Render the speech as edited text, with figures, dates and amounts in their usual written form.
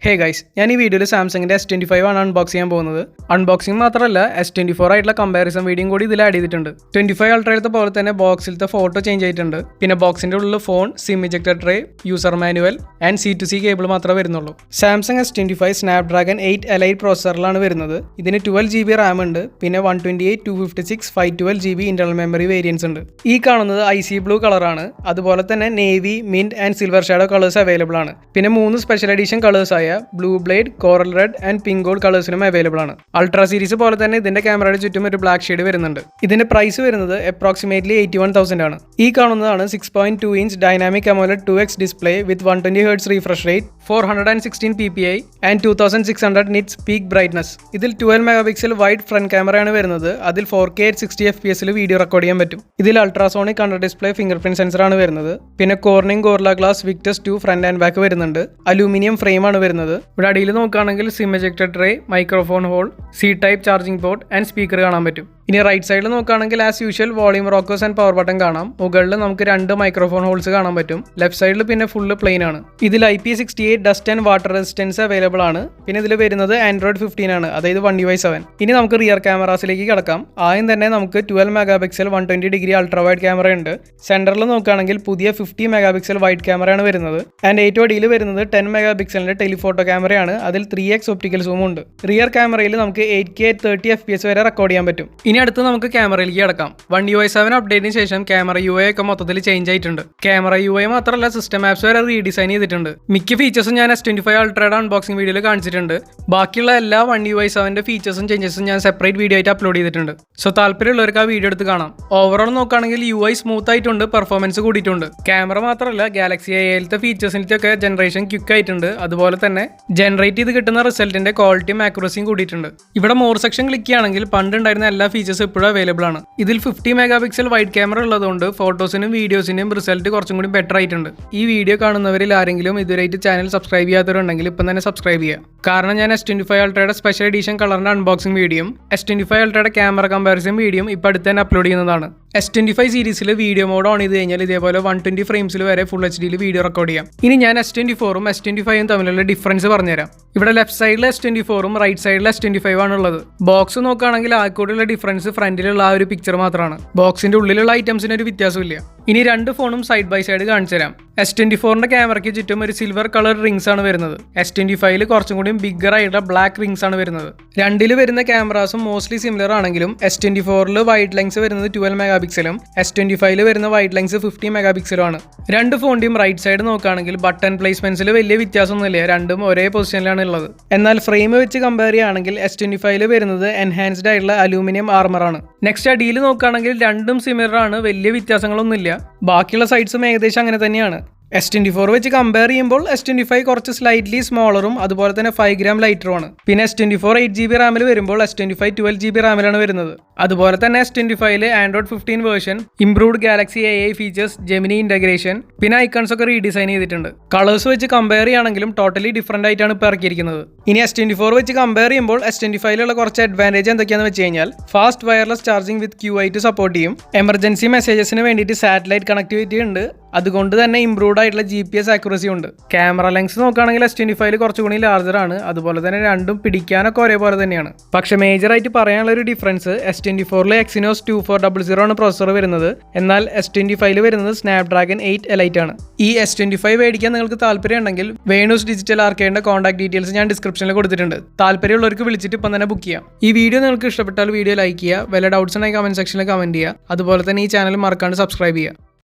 Hey guys, ഞാൻ ഈ വീഡിയോയിൽ സാംസങ്ങിൻ്റെ S25 ആണ് അൺബോക്സ് ചെയ്യാൻ പോകുന്നത്. അൺബോക്സിംഗ് മാത്രമല്ല, S24 ആയിട്ടുള്ള കമ്പാരിസൺ വീഡിയോയും കൂടി ഇതിൽ ആഡ് ചെയ്തിട്ടുണ്ട്. 25 അൾട്രയിലത്തെ പോലെ തന്നെ ബോക്സിലത്തെ ഫോട്ടോ ചേഞ്ച് ആയിട്ടുണ്ട്. പിന്നെ ബോക്സിൻ്റെ ഉള്ളിൽ phone, sim ejector tray, user manual and C2C cable മാത്രമേ വരുന്നുള്ളൂ. സാംസങ് S25 സ്നാപ്ഡ്രാഗൺ 8 Elite പ്രോസസറിലാണ് വരുന്നത്. ഇതിന് 12GB റാം ഉണ്ട്. പിന്നെ 128, 256, 512GB ഇന്റർണൽ മെമ്മറി വേരിയൻസ് ഉണ്ട്. ഈ കാണുന്നത് ഐസി ബ്ലൂ കളറാണ്. അതുപോലെ തന്നെ navy, mint and silver shadow colours available ആണ്. പിന്നെ 3 സ്പെഷ്യൽ എഡിഷൻ കളേഴ്സ് ആയ blue blade, coral red and pink gold കളേഴ്സിനും അവൈലബിൾ ആണ്. അൾട്രാ സീരീസ് പോലെ തന്നെ ഇതിന്റെ ക്യാമറയുടെ ചുറ്റും ഒരു ബ്ലാക്ക് ഷെയ്ഡ് വരുന്നുണ്ട്. ഇതിന്റെ പ്രൈസ് വരുന്നത് അപ്രോക്സിമേറ്റ്ലി 81,000 ആണ്. ഈ കാണുന്നതാണ് 6.2 inch dynamic AMOLED 2x display with 120Hz refresh rate, 416 ppi and 2600 nits peak brightness. ഇതിൽ 12 മെഗാപിക്സൽ വൈഡ് ഫ്രണ്ട് ക്യാമറയാണ് വരുന്നത്. അതിൽ 4K at 60 fps video record ചെയ്യാൻ പറ്റും. ഇതിൽ ultrasonic under display fingerprint sensor ആണ് വരുന്നത്. പിന്നെ Corning Gorilla Glass Victus 2 front and back വരുന്നുണ്ട്. അലൂമിനിയം ഫ്രെയിം ആണ് വരുന്നത്. ഇവിടെ അടിയിൽ നോക്കുകയാണെങ്കിൽ sim ejector tray, microphone hole, C type charging port and speaker കാണാൻ പറ്റും. ഇനി റൈറ്റ് സൈഡിൽ നോക്കുകയാണെങ്കിൽ as usual volume rockers and power button കാണാം. മുകളിൽ നമുക്ക് 2 മൈക്രോഫോൺ ഹോൾസ് കാണാൻ പറ്റും. ലെഫ്റ്റ് സൈഡിൽ പിന്നെ ഫുള്ള് പ്ലെയിൻ ആണ്. ഇതിൽ IP68 dust and water resistance available ആണ്. പിന്നെ ഇതിൽ വരുന്നത് Android 15 ആണ്, അതായത് 1UI7. ഇനി നമുക്ക് റിയർ ക്യാമറാസിലേക്ക് കിടക്കാം. ആദ്യം തന്നെ നമുക്ക് 12 മെഗാപിക്സൽ 120° അൾട്രാ വൈഡ് ക്യാമറ ഉണ്ട്. സെന്ററിൽ നോക്കുകയാണെങ്കിൽ പുതിയ 50 മെഗാപിക്സൽ വൈഡ് ക്യാമറയാണ് വരുന്നത്. ആൻഡ് ഏറ്റവും അടിയിൽ വരുന്നത് 10 മെഗാപിക്സലിന്റെ ടെലിഫോട്ടോ ക്യാമറയാണ്. അതിൽ 3x ഒപ്റ്റിക്കൽ സൂം ഉണ്ട്. റിയർ ക്യാമറയിൽ നമുക്ക് 8K at 30 fps വരെ റെക്കോർഡ് ചെയ്യാൻ പറ്റും. ഇനി അടുത്ത് നമുക്ക് ക്യാമറയിലേക്ക് കിടക്കാം. 1UI7 അപ്ഡേറ്റിന് ശേഷം ക്യാമറ UI ഒക്കെ മൊത്തത്തിൽ ചേഞ്ച് ആയിട്ടുണ്ട്. ക്യാമറ UI മാത്രമല്ല, സിസ്റ്റം ആപ്സ് വരെ റീഡിസൈൻ ചെയ്തിട്ടുണ്ട്. മിക്ക ഫീച്ചേഴ്സും ഞാൻ S25 അൾട്രയുടെ അൺബോക്സിംഗ് വീഡിയോയിൽ കാണിച്ചിട്ടുണ്ട്. ബാക്കിയുള്ള എല്ലാ 1UI7 ഫീച്ചേഴ്സും ചേഞ്ചസും ഞാൻ സെപ്പറേറ്റ് വീഡിയോ ആയിട്ട് അപ്ലോഡ് ചെയ്തിട്ടുണ്ട്. സോ താല്പര്യമുള്ളവർക്ക് ആ വീഡിയോ എടുത്ത് കാണാം. ഓവറോൾ നോക്കുകയാണെങ്കിൽ UI സ്മൂത്ത് ആയിട്ടുണ്ട്, പെർഫോമൻസ് കൂടിയിട്ടുണ്ട്. ക്യാമറ മാത്രമല്ല, ഗാലക്സി A7 ഫീച്ചേഴ്സിന്റെ ഒക്കെ ജനറേഷൻ ക്വിക്ക് ആയിട്ടുണ്ട്. അതുപോലെ തന്നെ ജനറേറ്റ് ചെയ്ത് കിട്ടുന്ന റിസൾട്ടിന്റെ ക്വാളിറ്റിയും ആക്യുറസിയും കൂടിയിട്ടുണ്ട്. ഇവിടെ മോർ സെക്ഷൻ ക്ലിക്ക് ചെയ്യുകയാണെങ്കിൽ പണ്ട് ഉണ്ടായിരുന്ന എല്ലാ ഫീച്ചേഴ്സും ഇപ്പോഴും അവൈലബിൾ ആണ്. ഇതിൽ 50 മെഗാപിക്സൽ വൈഡ് ക്യാമറ ഉള്ളതുകൊണ്ട് ഫോട്ടോസിനും വീഡിയോസിനും റിസൾട്ട് കുറച്ചും കൂടി ബെറ്റർ ആയിട്ടുണ്ട്. ഈ വീഡിയോ കാണുന്നവരിൽ ആരെങ്കിലും ഇതുവരെയായിട്ട് ചാനൽ സബ്സ്ക്രൈബ് ചെയ്യാത്തവരുണ്ടെങ്കിൽ ഇപ്പം തന്നെ സബ്സ്ക്രൈബ് ചെയ്യുക. കാരണം ഞാൻ S25 അൾട്രയുടെ സ്പെഷ്യൽ എഡിഷൻ കളറിന്റെ അൺബോക്സിംഗ് വീഡിയോയും S25 അൾട്രയുടെ ക്യാമറ കമ്പാരിസൺ വീഡിയോയും ഇപ്പം അടുത്ത് തന്നെ അപ്ലോഡ് ചെയ്യുന്നതാണ്. S25 സീരീസിൽ വീഡിയോ മോഡ് ഓൺ ചെയ്ത് കഴിഞ്ഞാൽ ഇതേപോലെ 120 ഫ്രെയിംസിൽ വരെ ഫുൾ HD വീഡിയോ റെക്കോർഡ് ചെയ്യാം. ഇനി ഞാൻ S24ഉം S25ഉം തമ്മിലുള്ള ഡിഫറൻസ് പറഞ്ഞുതരാം. ഇവിടെ ലെഫ്റ്റ് സൈഡിൽ S24ഉം റൈറ്റ് സൈഡിൽ S25 ആണുള്ളത്. ബോക്സ് നോക്കുകയാണെങ്കിൽ ആകെക്കൂടിയുള്ള ഡിഫറൻസ് ഫ്രണ്ടിലുള്ള ആ ഒരു പിക്ചർ മാത്രമാണ്. ബോക്സിന്റെ ഉള്ളിലുള്ള ഐറ്റംസിന് ഒരു വ്യത്യാസമില്ല. ഇനി 2 ഫോണും സൈഡ് ബൈ സൈഡ് കാണിച്ചു തരാം. S24ന്റെ ക്യാമറയ്ക്ക് ചുറ്റും ഒരു സിൽവർ കളർ റിംഗ്സ് ആണ് വരുന്നത്. S25ൽ കുറച്ചും കൂടി ബിഗ്ഗർ ആയിട്ടുള്ള ബ്ലാക്ക് റിംഗ്സ് ആണ് വരുന്നത്. രണ്ടിൽ വരുന്ന ക്യാമറാസും മോസ്റ്റ്ലി സിമിലർ ആണെങ്കിലും S24ൽ വൈഡ് ലെങ്സ് വരുന്നത് 12 മെഗാപിക്സലും S25ൽ വരുന്ന വൈഡ് ലെങ്സ് 50 മെഗാപിക്സലും ആണ്. 2 ഫോണിന്റെയും റൈറ്റ് സൈഡ് നോക്കുകയാണെങ്കിൽ ബട്ടൺ പ്ലേസ്മെന്റ്സിൽ വലിയ വ്യത്യാസമൊന്നുമില്ല. രണ്ടും ഒരേ പൊസിഷനിലാണ് ഉള്ളത്. എന്നാൽ ഫ്രെയിം വെച്ച് കമ്പയർ ചെയ്യുകയാണെങ്കിൽ S25ൽ വരുന്നത് എൻഹാൻസ്ഡ് ആയിട്ടുള്ള അലൂമിനിയം ആർമർ ആണ്. നെക്സ്റ്റ് അടിയിൽ നോക്കുകയാണെങ്കിൽ രണ്ടും സിമിലർ ആണ്, വലിയ വ്യത്യാസങ്ങളൊന്നുമില്ല. ബാക്കിയുള്ള സൈഡ്സും ഏകദേശം അങ്ങനെ തന്നെയാണ്. S24 വെച്ച് കമ്പയർ ചെയ്യുമ്പോൾ S25 കുറച്ച് സ്ലൈറ്റ്ലി സ്മോളറും അതുപോലെ തന്നെ 5 ഗ്രാം ലൈറ്ററുമാണ്. പിന്നെ S24 8GB റാമിൽ വരുമ്പോൾ S25 12GB റാമിലാണ് വരുന്നത്. അതുപോലെ തന്നെ S25ൽ Android 15 version, improved Galaxy AI features, Gemini integration, പിന്നെ ഐക്കൺസ് ഒക്കെ റീഡിസൈൻ ചെയ്തിട്ടുണ്ട്. കളേഴ്സ് വെച്ച് കമ്പയർ ചെയ്യുകയാണെങ്കിലും ടോട്ടലി ഡിഫറെന്റ് ആയിട്ടാണ് ഇപ്പോൾ ഇറക്കിയിരിക്കുന്നത്. ഇനി S24 വെച്ച് കമ്പയർ ചെയ്യുമ്പോൾ S25ലുള്ള കുറച്ച് അഡ്വാൻറ്റേജ് എന്തൊക്കെയാണെന്ന് വെച്ച് കഴിഞ്ഞാൽ ഫാസ്റ്റ് വയർലെസ് ചാർജിംഗ് വിത്ത് Qi സപ്പോർട്ട് ചെയ്യും. എമർജൻസി മെസ്സേജസിന് വേണ്ടിയിട്ട് സാറ്റലൈറ്റ് കണക്ടിവിറ്റി ഉണ്ട്. അതുകൊണ്ട് തന്നെ ഇംപ്രൂവ്ഡ് ആയിട്ടുള്ള GPS ആക്യുറസി ഉണ്ട്. ക്യാമറ ലെങ്സ് നോക്കുകയാണെങ്കിൽ S25ൽ കുറച്ചുകൂടി ലാർജർ ആണ്. അതുപോലെ തന്നെ രണ്ടും പിടിക്കാനൊക്കെ ഒരേപോലെ തന്നെയാണ്. പക്ഷേ മേജർ ആയിട്ട് പറയാനുള്ള ഒരു ഡിഫറൻസ് S24ൽ Exynos 2400 ആണ് പ്രോസസർ വരുന്നത്. എന്നാൽ S25ൽ വരുന്നത് സ്നാപ്ഡ്രാഗൺ 8 Elite ആണ്. ഈ S25 മേടിക്കാൻ നിങ്ങൾക്ക് താല്പര്യം ഉണ്ടെങ്കിൽ വേണൂസ് ഡിജിറ്റൽ ആർക്കേഡിന്റെ കോൺടാക്ട് ഡീറ്റെയിൽസ് ഞാൻ ഡിസ്ക്രിപ്ഷനിൽ കൊടുത്തിട്ടുണ്ട്. താല്പര്യമുള്ളവർക്ക് വിളിച്ചിട്ട് ഇപ്പം തന്നെ ബുക്ക് ചെയ്യാം. ഈ വീഡിയോ നിങ്ങൾക്ക് ഇഷ്ടപ്പെട്ടാൽ വീഡിയോ ലൈക്ക് ചെയ്യുക. വല്ല ഡൗട്ട്സ് ഉണ്ടെങ്കിൽ കമന്റ് സെക്ഷനിൽ കമന്റ് ചെയ്യുക. അതുപോലെ തന്നെ ഈ ചാനൽ മറക്കാണ്ട് സബ്സ്ക്രൈബ് ചെയ്യുക.